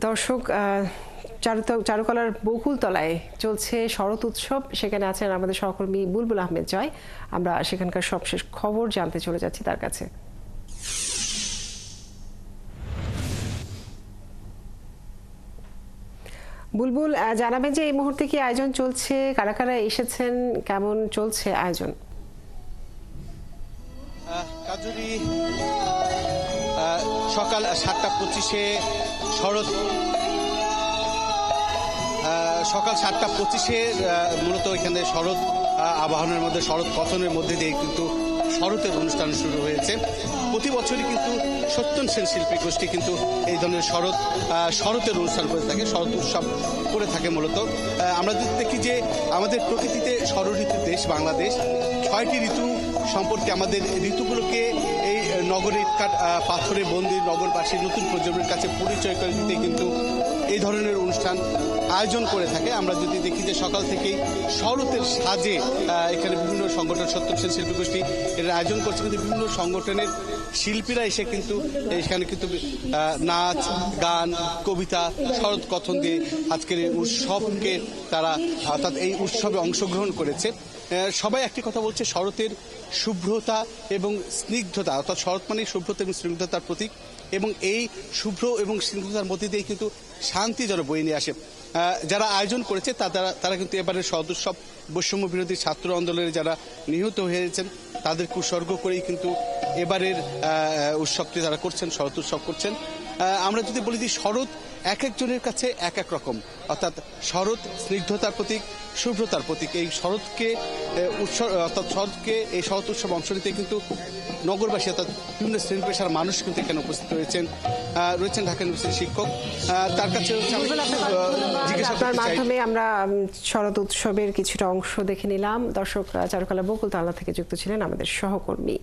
দর্শক, চারুকলার বকুলতলায় চলছে শরৎ উৎসব। সেখানে আছেন আমাদের সহকর্মী বুলবুল আহমেদ জয়। আমরা সেখানকার সবশেষ খবর জানতে চলে যাচ্ছি তার কাছে। বুলবুল, জানাবেন যে এই মুহূর্তে কি আয়োজন চলছে, কারা কারা এসেছেন, কেমন চলছে আয়োজন? কাজুরি সকাল 7:25-এ সকাল 7:25-এ মূলত এখানে শরৎ আবাহনের মধ্যে শরৎ কথনের মধ্যে দিয়ে কিন্তু শরতের অনুষ্ঠান শুরু হয়েছে। প্রতি বছরই কিন্তু সত্যেন সেন শিল্পী গোষ্ঠী কিন্তু এই ধরনের শরতের অনুষ্ঠান করে থাকে, শরৎ উৎসব করে থাকে। মূলত আমরা যদি দেখি যে আমাদের প্রকৃতিতে ষড়ঋতুর দেশ বাংলাদেশ, 6টি ঋতু সম্পর্কে আমাদের ঋতুগুলোকে এই নগরের পাথরে বন্দির নগরবাসীর নতুন প্রজন্মের কাছে পরিচয় করে দিতে কিন্তু এই ধরনের অনুষ্ঠান আয়োজন করে থাকে। আমরা যদি দেখি যে সকাল থেকেই শরতের সাজে এখানে বিভিন্ন সংগঠন, সত্যেন সেন শিল্পী গোষ্ঠী এর আয়োজন করছে, কিন্তু বিভিন্ন সংগঠনের শিল্পীরা এসে কিন্তু এখানে কিন্তু নাচ, গান, কবিতা, শরৎ কথন দিয়ে আজকের এই উৎসবকে তারা অর্থাৎ এই উৎসবে অংশগ্রহণ করেছে। সবাই একটি কথা বলছে, শরতের শুভ্রতা এবং স্নিগ্ধতা, অর্থাৎ শরৎ মানে শুভ্রতা এবং স্নিগ্ধতার প্রতীক, এবং এই শুভ্র এবং স্নিগ্ধতার মধ্যে দিয়ে কিন্তু শান্তি যেন বয়ে নিয়ে আসে। যারা আয়োজন করেছে তারা কিন্তু এবারে শরৎ উৎসব বৈষম্য বিরোধী ছাত্র আন্দোলনে যারা নিহত হয়েছেন তাদেরকে উৎসর্গ করেই কিন্তু এবারের উৎসবটি তারা করছেন, শরৎ উৎসব করছেন। আমরা যদি বলি যে শরৎ এক একজনের কাছে এক এক রকম, অর্থাৎ শরৎ স্নিগ্ধতার প্রতীক, শুভ্রতার প্রতীক। এই শরৎকে এই শরৎ উৎসব অংশ নিতে কিন্তু নগরবাসী অর্থাৎ বিভিন্ন শ্রেণী পেশার মানুষ কিন্তু এখানে উপস্থিত রয়েছেন ঢাকা ইউনিভার্সিটির শিক্ষক। তার কাছে আপনার মাধ্যমে আমরা শরৎ উৎসবের কিছুটা অংশ দেখে নিলাম। দর্শক, চারুকলা বকুলতলা থেকে যুক্ত ছিলেন আমাদের সহকর্মী।